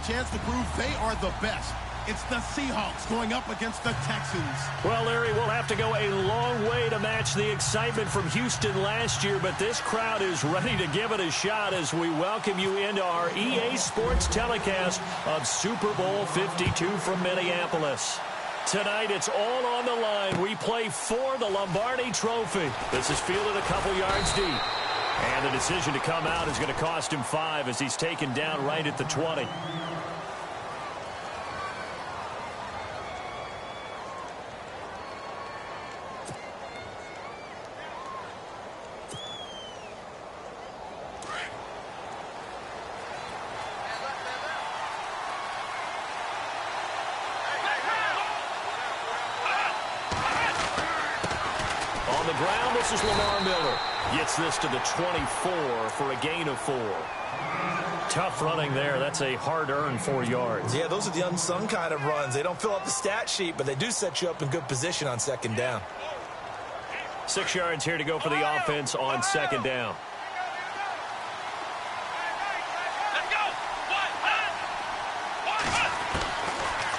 chance to prove they are the best. It's the Seahawks going up against the Texans. Well, Larry, we'll have to go a long way to match the excitement from Houston last year, but this crowd is ready to give it a shot as we welcome you into our EA Sports telecast of Super Bowl 52 from Minneapolis. Tonight, it's all on the line. We play for the Lombardi Trophy. This is fielded a couple yards deep. And the decision to come out is going to cost him 5 as he's taken down right at the 20. On the ground, this is Lamar Miller. Gets this to the 24 for a gain of 4. Tough running there. That's a hard-earned 4 yards. Yeah, those are the unsung kind of runs. They don't fill up the stat sheet, but they do set you up in good position on second down. 6 yards here to go for the offense on second down.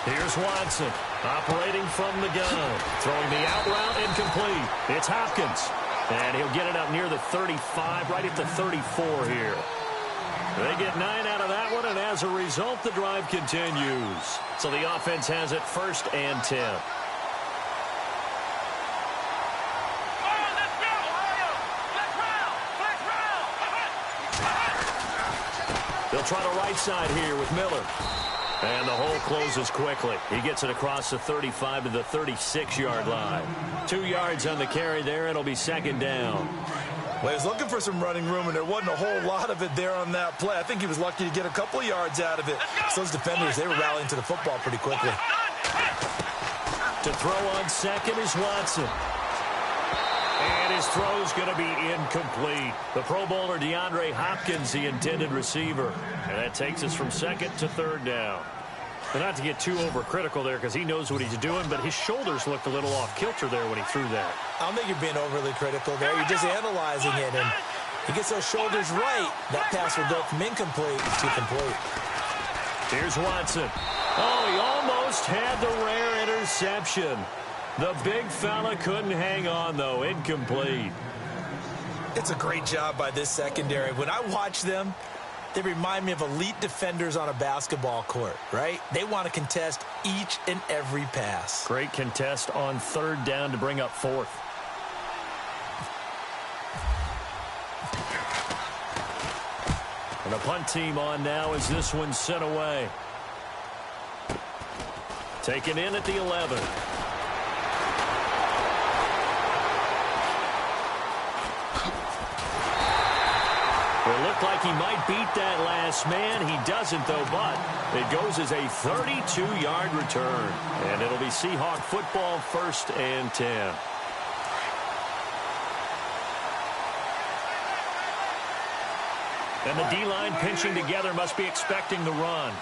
Here's Watson, operating from the gun. Throwing the out route incomplete. It's Hopkins. And he'll get it up near the 35, right at the 34 here. They get 9 out of that one, and as a result, the drive continues. So the offense has it 1st and 10. They'll try the right side here with Miller. And the hole closes quickly. He gets it across the 35 to the 36-yard line. 2 yards on the carry there. It'll be second down. Well, he was looking for some running room, and there wasn't a whole lot of it there on that play. I think he was lucky to get a couple of yards out of it. So those defenders, they were rallying to the football pretty quickly. To throw on second is Watson. And his throw's going to be incomplete. The Pro Bowler DeAndre Hopkins, the intended receiver. And that takes us from second to third down. But not to get too overcritical there because he knows what he's doing, but his shoulders looked a little off kilter there when he threw that. I don't think you're being overly critical there. You're just analyzing it, and he gets those shoulders right. That pass will go from incomplete to complete. Here's Watson. Oh, he almost had the rare interception. The big fella couldn't hang on, though. Incomplete. It's a great job by this secondary. When I watch them, they remind me of elite defenders on a basketball court, right? They want to contest each and every pass. Great contest on third down to bring up 4th. And a punt team on now as this one's sent away. Taken in at the 11. It looked like he might beat that last man. He doesn't, though, but it goes as a 32-yard return. And it'll be Seahawk football 1st and 10. And the D-line pinching together must be expecting the run.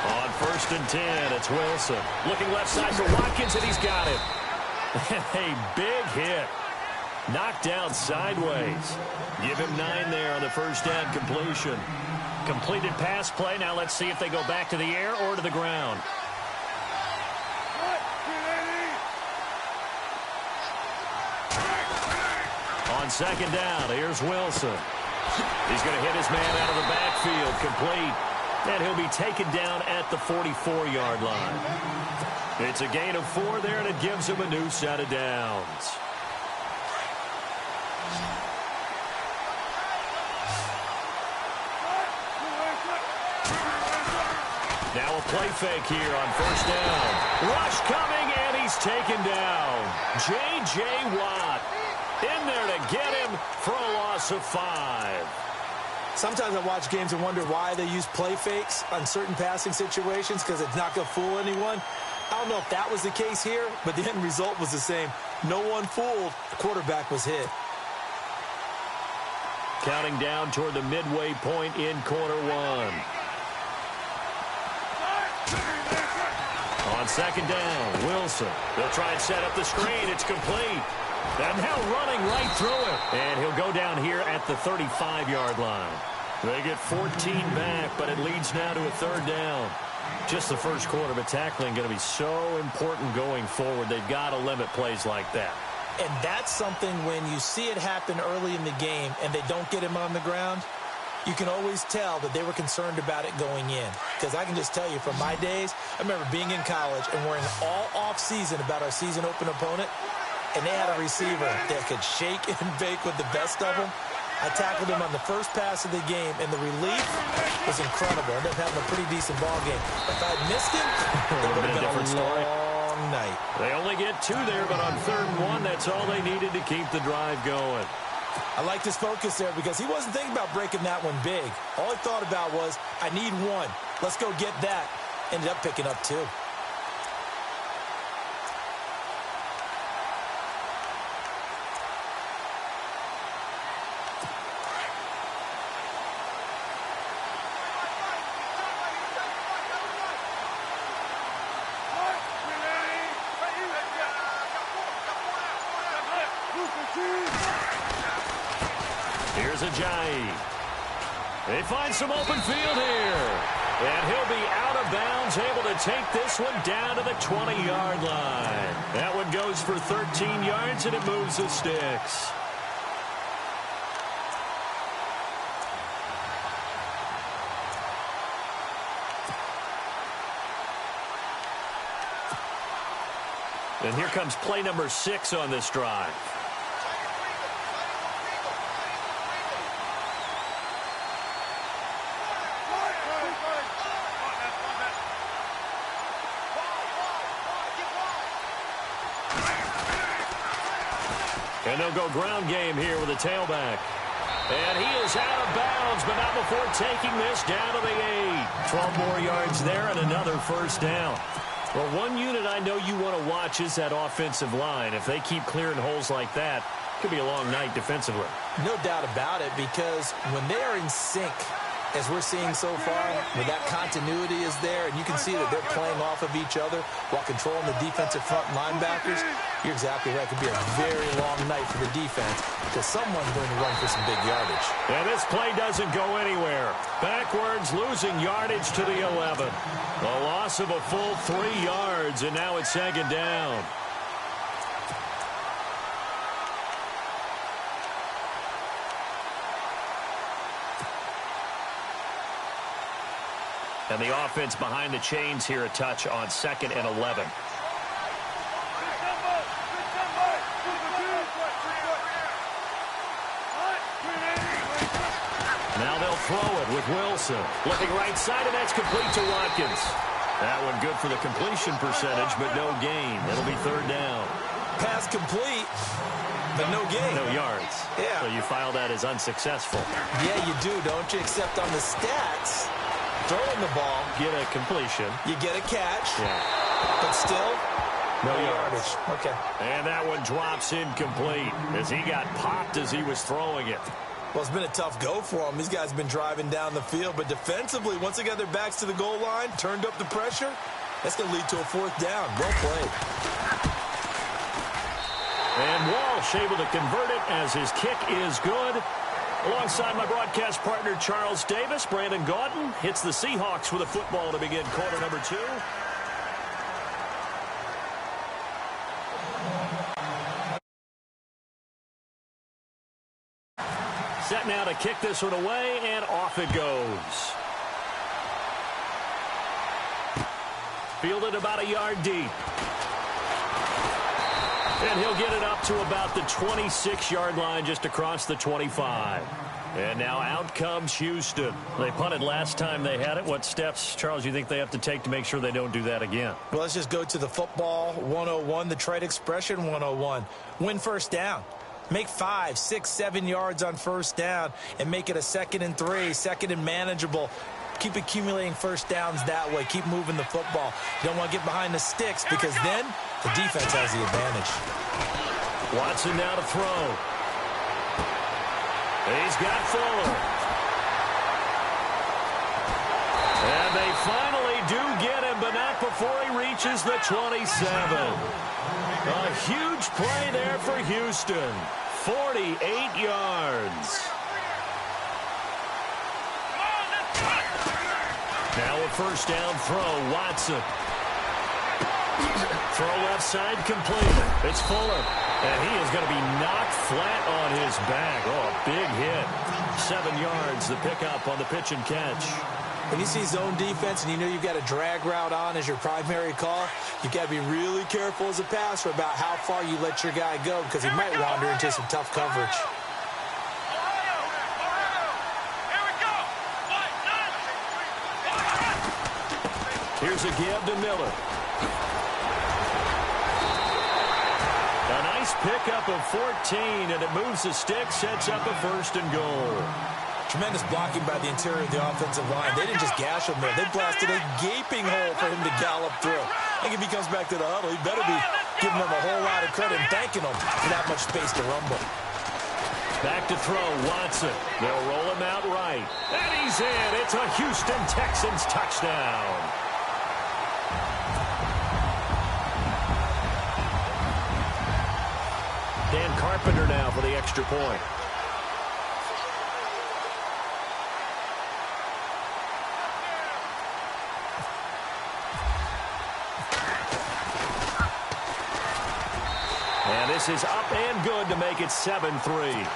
On 1st and 10, it's Wilson. Looking left side for Watkins, and he's got it. A big hit. Knocked down sideways. Give him 9 there on the first down completion. Completed pass play. Now let's see if they go back to the air or to the ground. On second down, here's Wilson. He's going to hit his man out of the backfield. Complete. And he'll be taken down at the 44-yard line. It's a gain of 4 there, and it gives him a new set of downs. Now a play fake here on first down. Rush coming, and he's taken down. J.J. Watt in there to get him for a loss of 5. Sometimes I watch games and wonder why they use play fakes on certain passing situations because it's not going to fool anyone. I don't know if that was the case here, but the end result was the same. No one fooled. The quarterback was hit. Counting down toward the midway point in quarter 1. On second down, Wilson. They'll try and set up the screen. It's complete. And now running right through it. And he'll go down here at the 35-yard line. They get 14 back, but it leads now to a third down. Just the first quarter, but tackling going to be so important going forward. They've got to limit plays like that. And that's something when you see it happen early in the game and they don't get him on the ground, you can always tell that they were concerned about it going in. Because I can just tell you from my days, I remember being in college and worrying all off-season about our season open opponent, and they had a receiver that could shake and bake with the best of them. I tackled him on the first pass of the game, and the relief was incredible. I ended up having a pretty decent ball game. If I had missed him, it would have been a long night. They only get 2 there, but on 3rd and 1, that's all they needed to keep the drive going. I liked his focus there because he wasn't thinking about breaking that one big. All he thought about was, I need 1. Let's go get that. Ended up picking up 2. Here's Ajayi. They find some open field here. And he'll be out of bounds, able to take this one down to the 20-yard line. That one goes for 13 yards, and it moves the sticks. And here comes play number 6 on this drive. And they'll go ground game here with a tailback. And he is out of bounds, but not before taking this down to the 8. 12 more yards there and another first down. Well, one unit I know you want to watch is that offensive line. If they keep clearing holes like that, it could be a long night defensively. No doubt about it, because when they are in sync, as we're seeing so far, where that continuity is there, and you can see that they're playing off of each other while controlling the defensive front linebackers, you're exactly right. It could be a very long night for the defense because someone's going to run for some big yardage. And this play doesn't go anywhere. Backwards, losing yardage to the 11. A loss of a full 3 yards, and now it's 2nd down. And the offense behind the chains here a touch on 2nd and 11. Now they'll throw it with Wilson. Looking right side, and that's complete to Watkins. That one good for the completion percentage, but no gain. It'll be 3rd down. Pass complete, but no gain. No yards. Yeah. So you file that as unsuccessful. Yeah, you do, don't you? Except on the stats, throwing the ball, get a completion. You get a catch. Yeah. But still, no yardage. Okay. And that one drops incomplete as he got popped as he was throwing it. Well, it's been a tough go for them. These guys have been driving down the field, but defensively, once they got their backs to the goal line, turned up the pressure, that's going to lead to a 4th down. Well played. And Walsh able to convert it as his kick is good. Alongside my broadcast partner, Charles Davis, Brandon Gaudin hits the Seahawks with a football to begin quarter number 2. Set now to kick this one away, and off it goes. Fielded about a yard deep. And he'll get it up to about the 26-yard line, just across the 25. And now out comes Houston. They punted last time they had it. What steps, Charles, you think they have to take to make sure they don't do that again? Well, let's just go to the football 101, the trade expression 101. Win first down. Make 5, 6, 7 yards on first down and make it a 2nd and 3, 2nd and manageable. Keep accumulating first downs that way. Keep moving the football. You don't want to get behind the sticks because then the defense has the advantage. Watson now to throw. He's got Fuller. And they finally do get him, but not before he reaches the 27. A huge play there for Houston. 48 yards. Now a first down throw, Watson. Throw left side complete. It's Fuller. And he is going to be knocked flat on his back. Oh, a big hit. 7 yards, the pickup on the pitch and catch. When you see zone defense and you know you've got a drag route on as your primary call, you've got to be really careful as a passer about how far you let your guy go because he might wander into some tough coverage. Here's a give to Miller. A nice pickup of 14, and it moves the stick, sets up a 1st and goal. Tremendous blocking by the interior of the offensive line. They didn't just gash him there. They blasted a gaping hole for him to gallop through. I think if he comes back to the huddle, he better be giving them a whole lot of credit and thanking them for that much space to rumble. Back to throw, Watson. They'll roll him out right. And he's in. It's a Houston Texans touchdown. Dan Carpenter now for the extra point. And this is up and good to make it 7-3.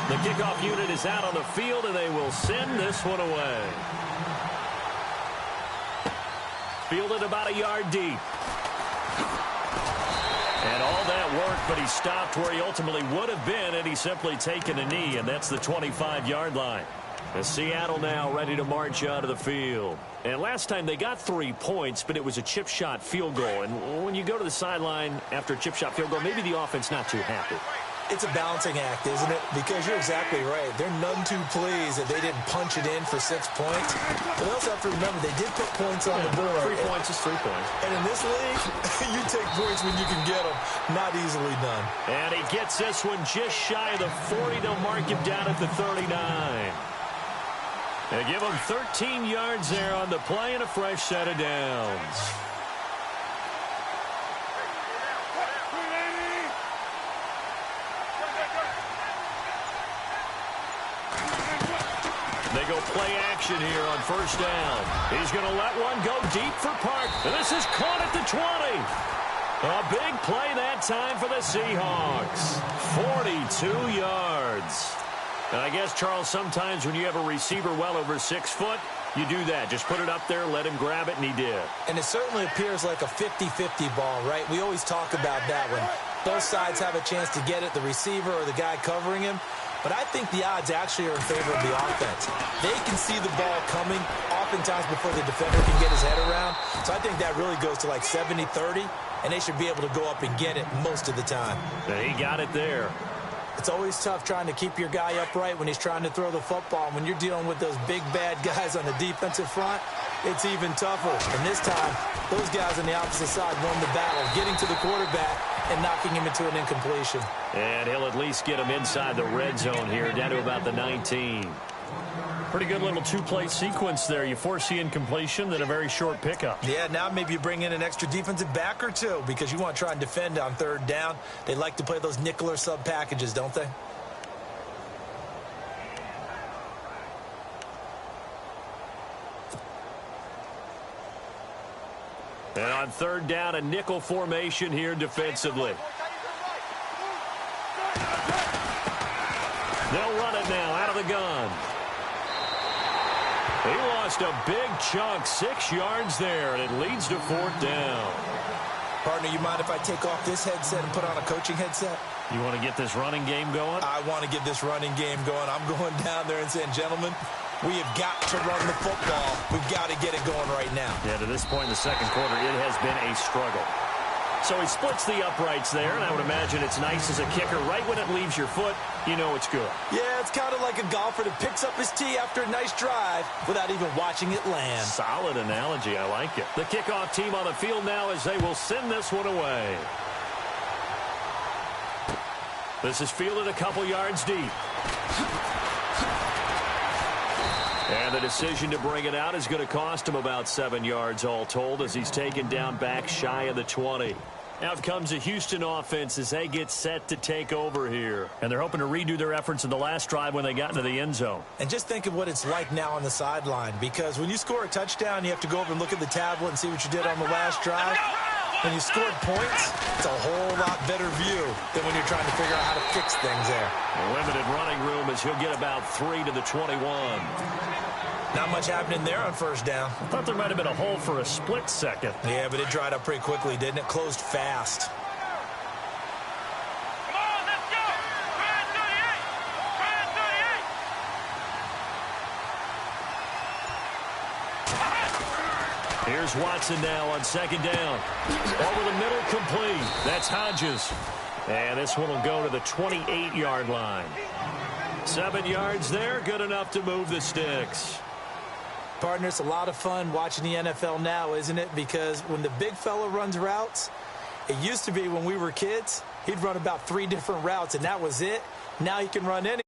The kickoff unit is out on the field, and they will send this one away. Fielded about a yard deep. And all that work, but he stopped where he ultimately would have been, and he's simply taken a knee, and that's the 25-yard line. And Seattle now ready to march out of the field. And last time they got 3 points, but it was a chip shot field goal. And when you go to the sideline after a chip shot field goal, maybe the offense not too happy. It's a balancing act, isn't it? Because you're exactly right. They're none too pleased that they didn't punch it in for 6 points. But they also have to remember they did put points on the board. 3 points is 3 points. And in this league, you take points when you can get them. Not easily done. And he gets this one just shy of the 40. They'll mark him down at the 39. They give him 13 yards there on the play and a fresh set of downs. They go play action here on first down. He's going to let one go deep for Park. And this is caught at the 20. A big play that time for the Seahawks. 42 yards. And I guess, Charles, sometimes when you have a receiver well over 6 foot, you do that. Just put it up there, let him grab it, and he did. And it certainly appears like a 50-50 ball, right? We always talk about that when both sides have a chance to get it, the receiver or the guy covering him. But I think the odds actually are in favor of the offense. They can see the ball coming oftentimes before the defender can get his head around. So I think that really goes to like 70-30, and they should be able to go up and get it most of the time. He got it there. It's always tough trying to keep your guy upright when he's trying to throw the football. When you're dealing with those big, bad guys on the defensive front, it's even tougher. And this time, those guys on the opposite side won the battle, getting to the quarterback and knocking him into an incompletion. And he'll at least get him inside the red zone here, down to about the 19. Pretty good little two-play sequence there. You force the incompletion, then a very short pickup. Yeah, now maybe you bring in an extra defensive back or two because you want to try and defend on third down. They like to play those nickel or sub packages, don't they? And on third down, a nickel formation here defensively. They'll run it now out of the gun. He lost a big chunk, 6 yards there, and it leads to fourth down. Partner, you mind if I take off this headset and put on a coaching headset? You want to get this running game going? I want to get this running game going. I'm going down there and saying, gentlemen, we have got to run the football. We've got to get it going right now. Yeah, to this point in the second quarter, it has been a struggle. So he splits the uprights there, and I would imagine it's nice as a kicker. Right when it leaves your foot, you know it's good. Yeah, it's kind of like a golfer that picks up his tee after a nice drive without even watching it land. Solid analogy. I like it. The kickoff team on the field now as they will send this one away. This is fielded a couple yards deep. And the decision to bring it out is going to cost him about 7 yards all told as he's taken down back shy of the 20. Out comes a Houston offense as they get set to take over here. And they're hoping to redo their efforts in the last drive when they got into the end zone. And just think of what it's like now on the sideline, because when you score a touchdown, you have to go over and look at the tablet and see what you did on the last drive. When you scored points, it's a whole lot better view than when you're trying to figure out how to fix things there. Limited running room as he'll get about 3 to the 21. Not much happening there on first down. I thought there might have been a hole for a split second. Yeah, but it dried up pretty quickly, didn't it? Closed fast. Come on, let's go! Try 38! Here's Watson now on second down. Over the middle, complete. That's Hodges. And this one will go to the 28-yard line. 7 yards there, good enough to move the sticks. Partner, it's a lot of fun watching the NFL now, isn't it? Because when the big fella runs routes, it used to be when we were kids, he'd run about 3 different routes, and that was it. Now he can run any.